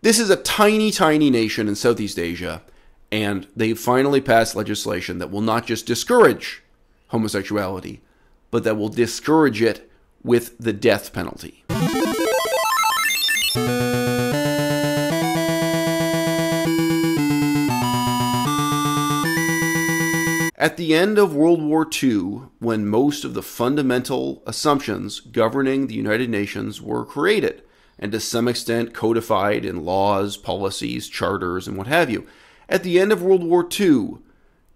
This is a tiny, tiny nation in Southeast Asia, and they finally passed legislation that will not just discourage homosexuality, but that will discourage it with the death penalty. At the end of World War II, when most of the fundamental assumptions governing the United Nations were created, and to some extent codified in laws, policies, charters, and what have you, at the end of World War II,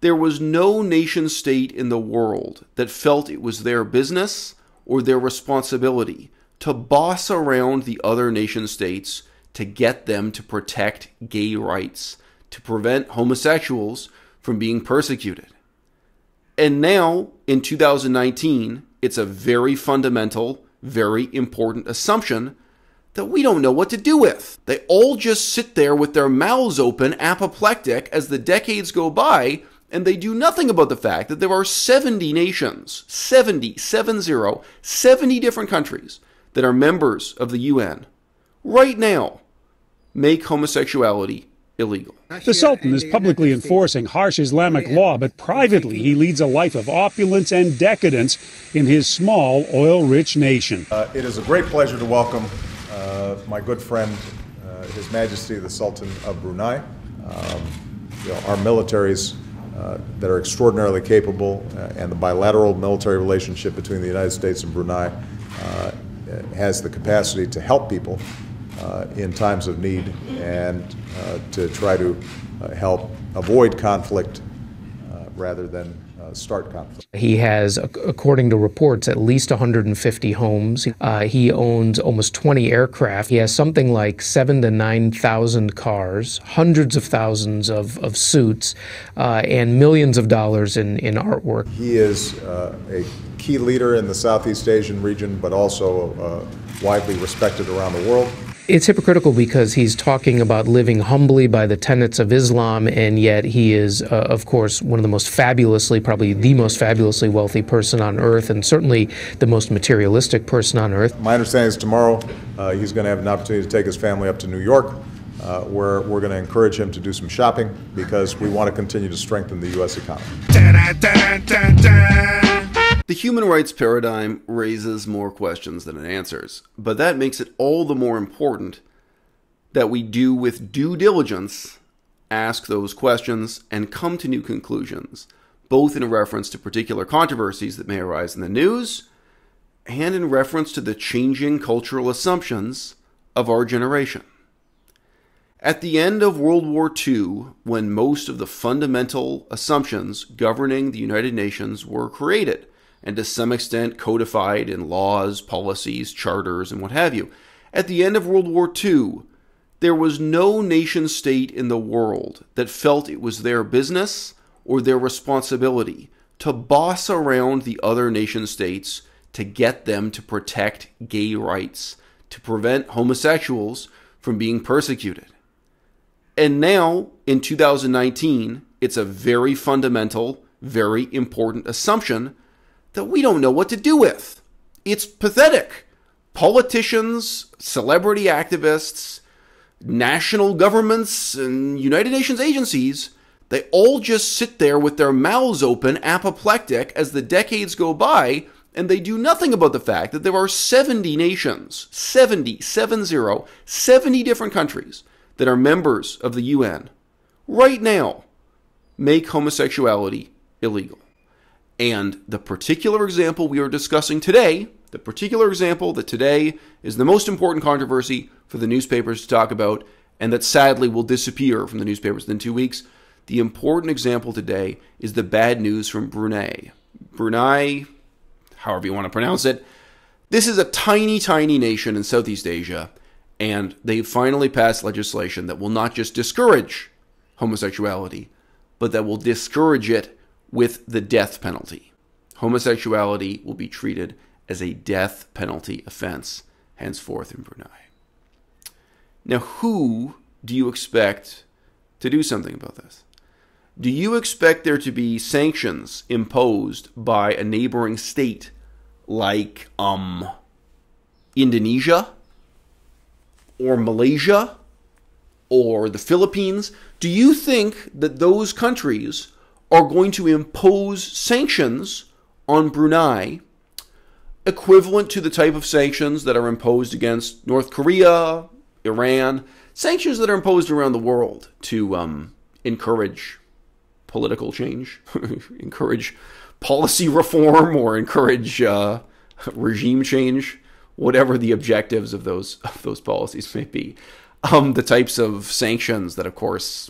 there was no nation-state in the world that felt it was their business or their responsibility to boss around the other nation-states to get them to protect gay rights, to prevent homosexuals from being persecuted. And now, in 2019, it's a very fundamental, very important assumption that we don't know what to do with. They all just sit there with their mouths open, apoplectic, as the decades go by, and they do nothing about the fact that there are 70 nations, 70 different countries that are members of the UN, right now, make homosexuality illegal. The Sultan is publicly enforcing harsh Islamic law, but privately he leads a life of opulence and decadence in his small, oil-rich nation. It is a great pleasure to welcome my good friend, His Majesty the Sultan of Brunei. Our militaries that are extraordinarily capable, and the bilateral military relationship between the United States and Brunei has the capacity to help people in times of need and to try to help avoid conflict rather than start conflict. He has, according to reports, at least 150 homes. He owns almost 20 aircraft. He has something like 7,000 to 9,000 cars, hundreds of thousands of suits, and millions of dollars in artwork. He is a key leader in the Southeast Asian region, but also widely respected around the world. It's hypocritical because he's talking about living humbly by the tenets of Islam, and yet he is, of course, one of the most fabulously, probably the most fabulously wealthy person on earth, and certainly the most materialistic person on earth. My understanding is tomorrow he's going to have an opportunity to take his family up to New York, where we're going to encourage him to do some shopping because we want to continue to strengthen the U.S. economy. The human rights paradigm raises more questions than it answers, but that makes it all the more important that we do with due diligence ask those questions and come to new conclusions, both in reference to particular controversies that may arise in the news and in reference to the changing cultural assumptions of our generation. At the end of World War II, when most of the fundamental assumptions governing the United Nations were created, and to some extent codified in laws, policies, charters, and what have you, at the end of World War II, there was no nation-state in the world that felt it was their business or their responsibility to boss around the other nation-states to get them to protect gay rights, to prevent homosexuals from being persecuted. And now, in 2019, it's a very fundamental, very important assumption that we don't know what to do with. It's pathetic. Politicians, celebrity activists, national governments, and United Nations agencies, they all just sit there with their mouths open, apoplectic, as the decades go by, and they do nothing about the fact that there are 70 nations, 70 different countries that are members of the UN, right now, make homosexuality illegal. And the particular example we are discussing today, the particular example that today is the most important controversy for the newspapers to talk about, and that sadly will disappear from the newspapers within 2 weeks, the important example today is the bad news from Brunei. Brunei, however you want to pronounce it, this is a tiny, tiny nation in Southeast Asia, and they finally passed legislation that will not just discourage homosexuality, but that will discourage it with the death penalty. Homosexuality will be treated as a death penalty offense henceforth in Brunei. Now, who do you expect to do something about this? Do you expect there to be sanctions imposed by a neighboring state like Indonesia or Malaysia or the Philippines, do you think that those countries are going to impose sanctions on Brunei equivalent to the type of sanctions that are imposed against North Korea, Iran, sanctions that are imposed around the world to encourage political change, encourage policy reform, or encourage regime change, whatever the objectives of those policies may be. The types of sanctions that, of course,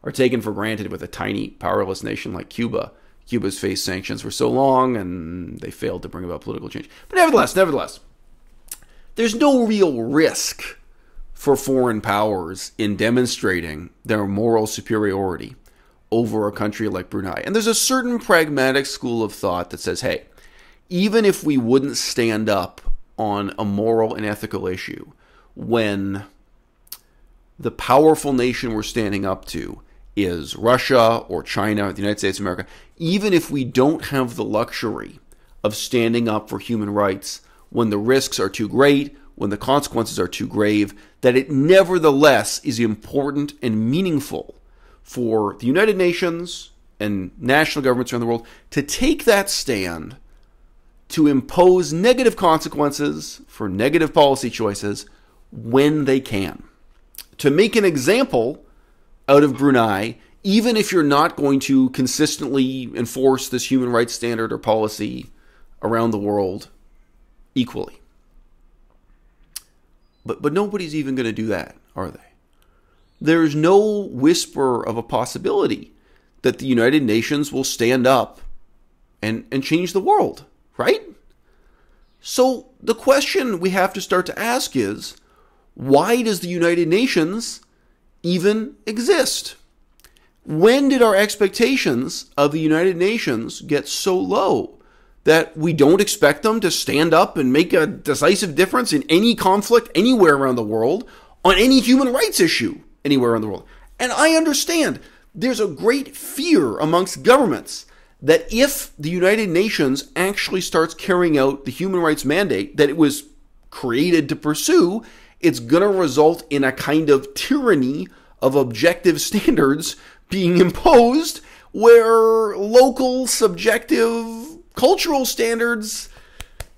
are taken for granted with a tiny, powerless nation like Cuba. Cuba's faced sanctions for so long, and they failed to bring about political change. But nevertheless, there's no real risk for foreign powers in demonstrating their moral superiority over a country like Brunei. And there's a certain pragmatic school of thought that says, hey, even if we wouldn't stand up on a moral and ethical issue when the powerful nation we're standing up to is Russia or China or the United States of America, even if we don't have the luxury of standing up for human rights when the risks are too great, when the consequences are too grave, that it nevertheless is important and meaningful for the United Nations and national governments around the world to take that stand to impose negative consequences for negative policy choices when they can. To make an example out of Brunei, even if you're not going to consistently enforce this human rights standard or policy around the world equally. But nobody's even going to do that, are they? There's no whisper of a possibility that the United Nations will stand up and change the world, right? So the question we have to start to ask is, why does the United Nations even exist? When did our expectations of the United Nations get so low that we don't expect them to stand up and make a decisive difference in any conflict anywhere around the world on any human rights issue anywhere around the world? And I understand there's a great fear amongst governments that if the United Nations actually starts carrying out the human rights mandate that it was created to pursue, it's going to result in a kind of tyranny of objective standards being imposed where local, subjective, cultural standards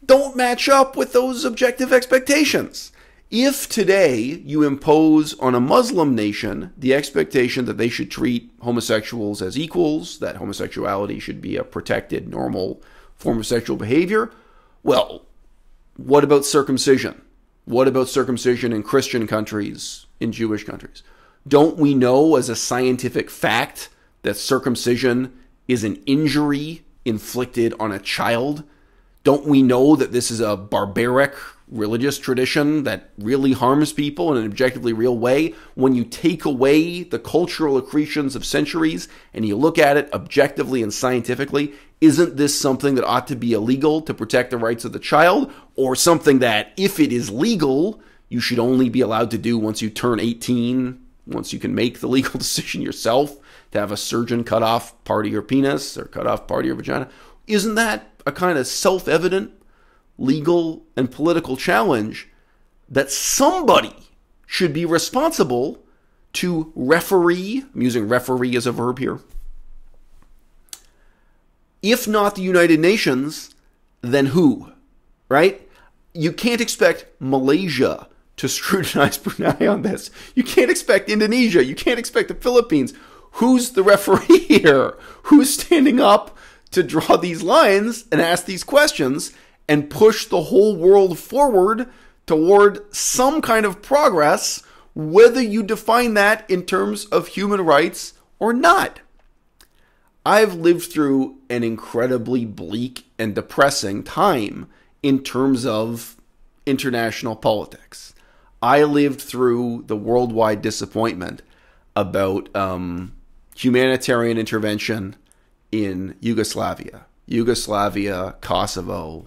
don't match up with those objective expectations. If today you impose on a Muslim nation the expectation that they should treat homosexuals as equals, that homosexuality should be a protected, normal form of sexual behavior, well, what about circumcision? What about circumcision in Christian countries, in Jewish countries? Don't we know as a scientific fact that circumcision is an injury inflicted on a child? Don't we know that this is a barbaric religious tradition that really harms people in an objectively real way? When you take away the cultural accretions of centuries and you look at it objectively and scientifically, isn't this something that ought to be illegal to protect the rights of the child? Or something that, if it is legal, you should only be allowed to do once you turn 18, once you can make the legal decision yourself to have a surgeon cut off part of your penis or cut off part of your vagina? Isn't that a kind of self-evident legal and political challenge that somebody should be responsible to referee? I'm using referee as a verb here. If not the United Nations, then who? Right? You can't expect Malaysia to scrutinize Brunei on this. You can't expect Indonesia. You can't expect the Philippines. Who's the referee here? Who's standing up to draw these lines and ask these questions and push the whole world forward toward some kind of progress, whether you define that in terms of human rights or not? I've lived through an incredibly bleak and depressing time in terms of international politics. I lived through the worldwide disappointment about humanitarian intervention in Yugoslavia, Kosovo,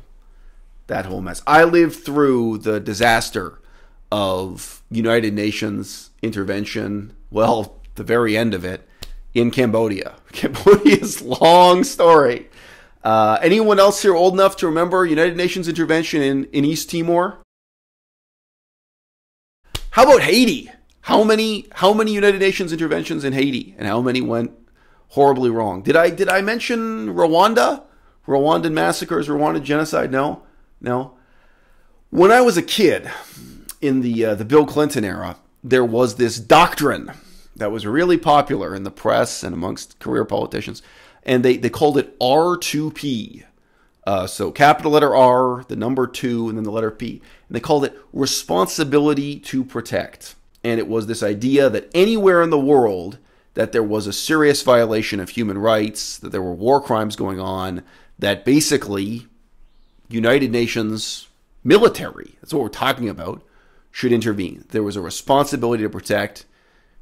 that whole mess. I lived through the disaster of United Nations intervention, well, the very end of it, in Cambodia. Cambodia's long story. Anyone else here old enough to remember United Nations intervention in East Timor? How about Haiti? How many United Nations interventions in Haiti, and how many went horribly wrong? Did I mention Rwanda? Rwandan massacres, Rwandan genocide? No. When I was a kid, in the Bill Clinton era, there was this doctrine that was really popular in the press and amongst career politicians, and they called it R2P. So capital letter R, the number 2, and then the letter P. And they called it responsibility to protect. And it was this idea that anywhere in the world that there was a serious violation of human rights, that there were war crimes going on, that basically United Nations military, that's what we're talking about, should intervene. There was a responsibility to protect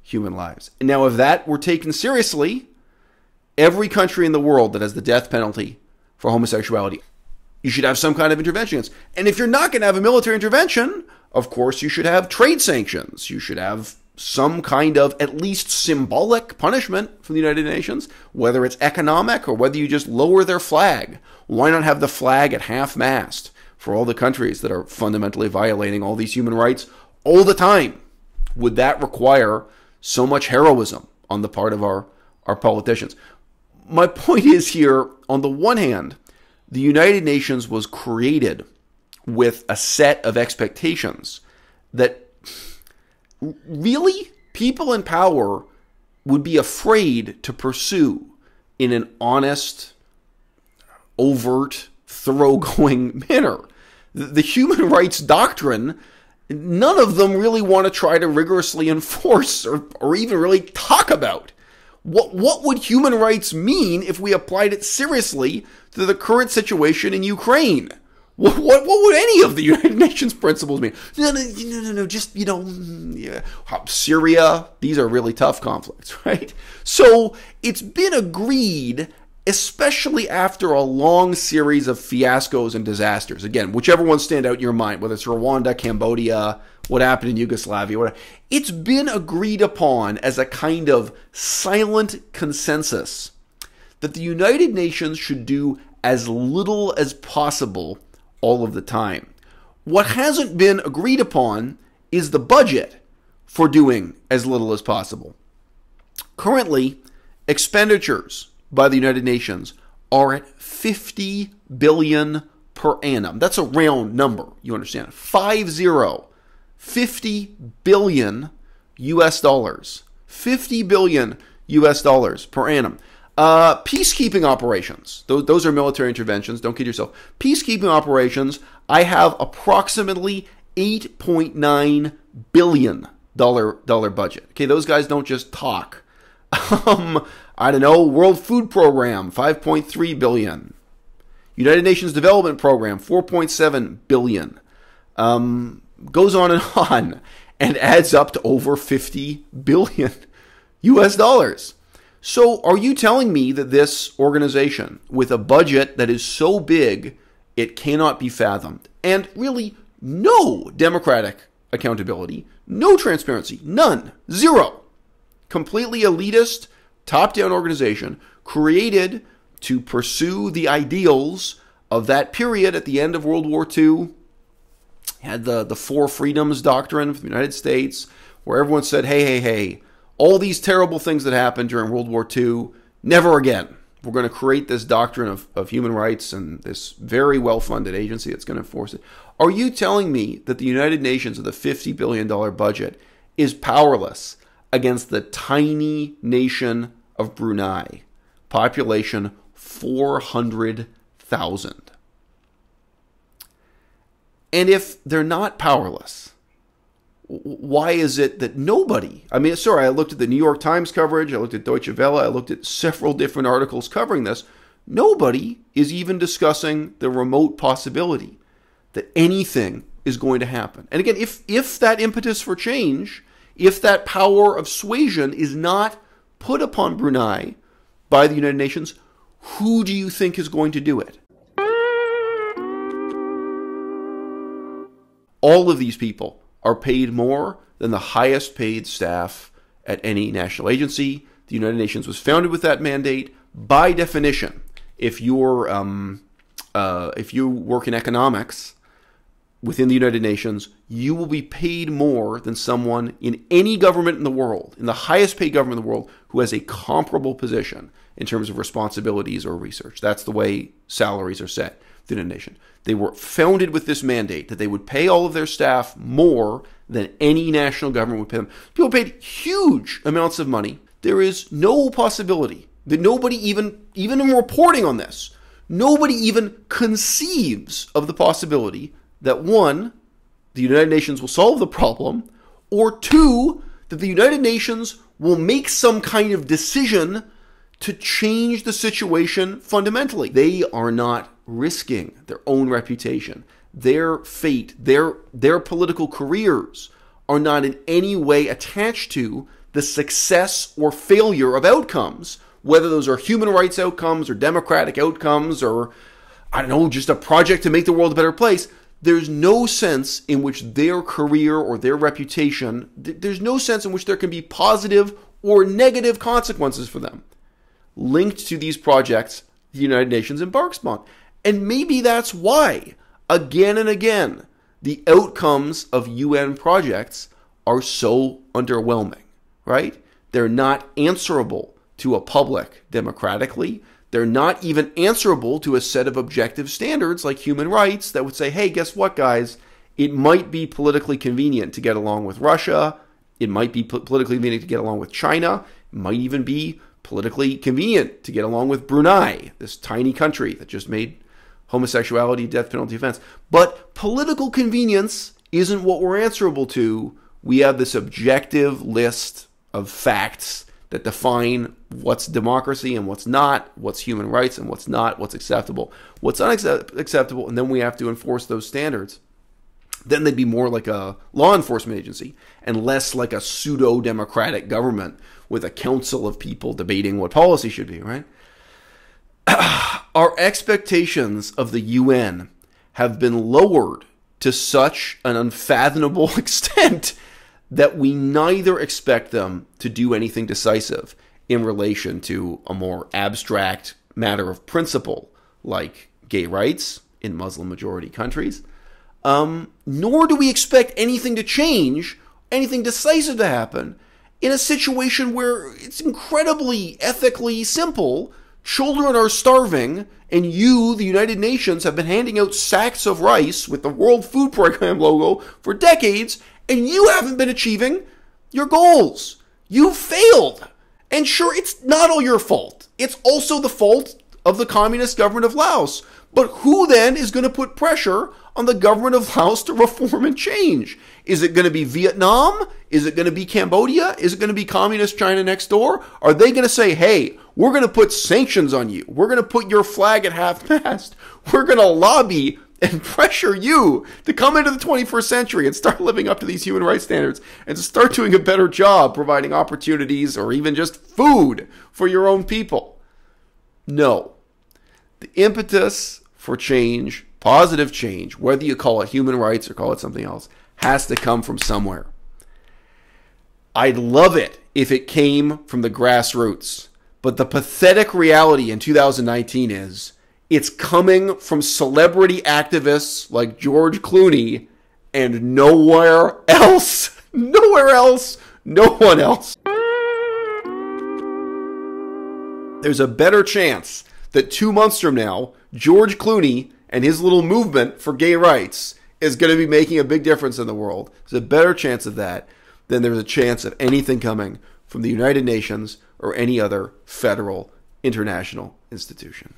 human lives. And now, if that were taken seriously, every country in the world that has the death penalty for homosexuality, you should have some kind of intervention. And if you're not going to have a military intervention, of course, you should have trade sanctions. You should have some kind of at least symbolic punishment from the United Nations, whether it's economic or whether you just lower their flag. Why not have the flag at half-mast for all the countries that are fundamentally violating all these human rights all the time? Would that require so much heroism on the part of our politicians? My point is here, on the one hand, the United Nations was created with a set of expectations that really people in power would be afraid to pursue in an honest, overt, thoroughgoing manner. The human rights doctrine, none of them really want to try to rigorously enforce or even really talk about. What would human rights mean if we applied it seriously to the current situation in Ukraine? What would any of the United Nations principles mean? No, just, yeah. Syria, these are really tough conflicts, right? So it's been agreed, especially after a long series of fiascos and disasters. Again, whichever ones stand out in your mind, whether it's Rwanda, Cambodia, what happened in Yugoslavia, whatever. It's been agreed upon as a kind of silent consensus that the United Nations should do as little as possible all of the time. What hasn't been agreed upon is the budget for doing as little as possible. Currently, expenditures by the United Nations are at $50 billion per annum. That's a round number, you understand. 50 billion US dollars. $50 billion US dollars per annum. Peacekeeping operations. Those are military interventions. Don't kid yourself. Peacekeeping operations, I have approximately $8.9 billion budget. Okay, those guys don't just talk. I don't know, World Food Program, $5.3 billion. United Nations Development Program, $4.7 billion. Goes on and adds up to over $50 billion US dollars. So are you telling me that this organization, with a budget that is so big it cannot be fathomed, and really no democratic accountability, no transparency, none, zero, completely elitist, top-down organization created to pursue the ideals of that period at the end of World War II, had the Four Freedoms Doctrine from the United States, where everyone said, hey, all these terrible things that happened during World War II, never again. We're going to create this doctrine of human rights and this very well-funded agency that's going to enforce it. Are you telling me that the United Nations with a $50 billion budget is powerless against the tiny nation of Brunei, population 400,000? And if they're not powerless, why is it that nobody, I looked at the New York Times coverage, I looked at Deutsche Welle, I looked at several different articles covering this, nobody is even discussing the remote possibility that anything is going to happen. And again, if that impetus for change, if that power of suasion is not put upon Brunei by the United Nations, who do you think is going to do it? All of these people are paid more than the highest paid staff at any national agency. The United Nations was founded with that mandate. By definition, if you work in economics, within the United Nations, you will be paid more than someone in any government in the world, in the highest paid government in the world, who has a comparable position in terms of responsibilities or research. That's the way salaries are set within a nation. They were founded with this mandate that they would pay all of their staff more than any national government would pay them. People paid huge amounts of money. There is no possibility that nobody even in reporting on this, nobody even conceives of the possibility that, one, the United Nations will solve the problem, or two, that the United Nations will make some kind of decision to change the situation fundamentally. They are not risking their own reputation, their fate, their political careers are not in any way attached to the success or failure of outcomes, whether those are human rights outcomes or democratic outcomes or, I don't know, just a project to make the world a better place. There's no sense in which their career or their reputation, there's no sense in which there can be positive or negative consequences for them linked to these projects the United Nations embarks upon. And maybe that's why, again and again, the outcomes of UN projects are so underwhelming, right? They're not answerable to a public democratically. They're not even answerable to a set of objective standards like human rights that would say, hey, guess what, guys? It might be politically convenient to get along with Russia. It might be politically convenient to get along with China. It might even be politically convenient to get along with Brunei, this tiny country that just made homosexuality death penalty offense. But political convenience isn't what we're answerable to. We have this objective list of facts that define what's democracy and what's not, what's human rights and what's not, what's acceptable, what's unacceptable, and then we have to enforce those standards. Then they'd be more like a law enforcement agency and less like a pseudo-democratic government with a council of people debating what policy should be, right? Our expectations of the UN have been lowered to such an unfathomable extent that we neither expect them to do anything decisive in relation to a more abstract matter of principle like gay rights in Muslim-majority countries, nor do we expect anything to change, anything decisive to happen in a situation where it's incredibly ethically simple. Children are starving, and you, the United Nations, have been handing out sacks of rice with the World Food Program logo for decades, and you haven't been achieving your goals. You failed. And sure, it's not all your fault. It's also the fault of the communist government of Laos. But who then is going to put pressure on the government of Laos to reform and change? Is it going to be Vietnam? Is it going to be Cambodia? Is it going to be communist China next door? Are they going to say, hey, we're going to put sanctions on you. We're going to put your flag at half-mast. We're going to lobby and pressure you to come into the 21st century and start living up to these human rights standards and to start doing a better job providing opportunities or even just food for your own people. No. The impetus for change, positive change, whether you call it human rights or call it something else, has to come from somewhere. I'd love it if it came from the grassroots, but the pathetic reality in 2019 is it's coming from celebrity activists like George Clooney and nowhere else. Nowhere else. No one else. There's a better chance that 2 months from now, George Clooney and his little movement for gay rights is going to be making a big difference in the world. There's a better chance of that than there's a chance of anything coming from the United Nations or any other federal international institution.